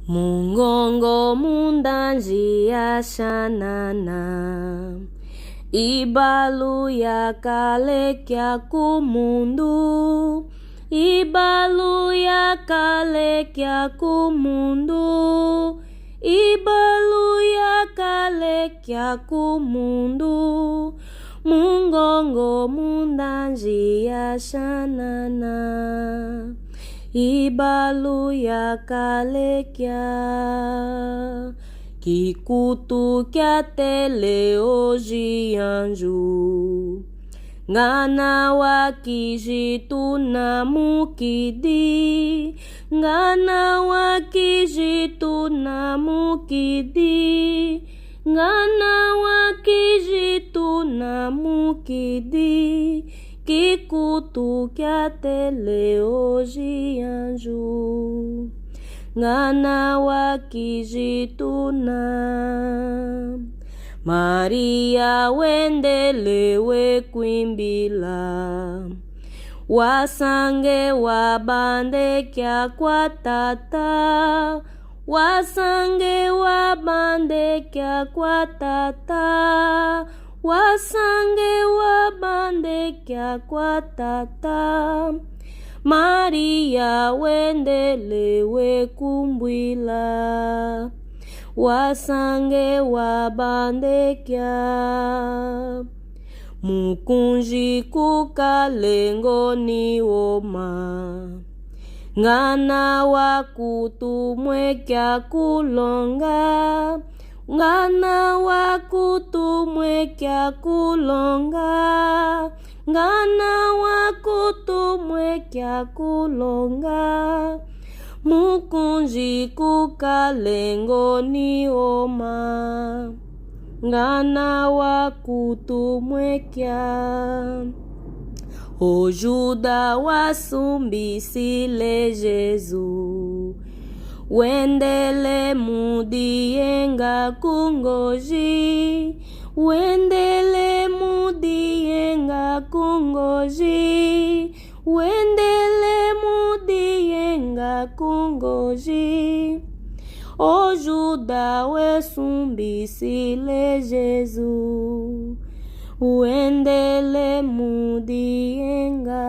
Mungongo mundanji ya shanana, ibalu ya kale kya kumundu, ibalu ya kale kya kumundu, ibalu ya kale kya kumundu. Mungongo mundanji ya shanana, ibalu ya kale kya kikutu kya tele hoje anjo, ngana wakijitu na mukidi, ngana wakijitu na mukidi, ngana wakijitu na mukidi, kikutu kya tele hoje anjo, ngana wakijitu na Maria wendelewe kwimbila, wasange wabande kya kwa tata, wasange wabande kya kwa tata, wasange wabande kya kwa tata. Maria wendelewe kumbwila, wasange wabande kya mukunji kukalengo ni oma, ngana wakutumwe kya kulonga, ngana wakutumwe kya kulonga, ngana wakutumwe kya kulonga, mukunji kukalengo ni oma, ngana wakutumwe kya o Juda wasumbisile Jesu, wendele mudienga kungoji, wendele mudienga kungoji, wendele mudienga kungoji. O Juda wesumbisile Jesu, wendele mudienga.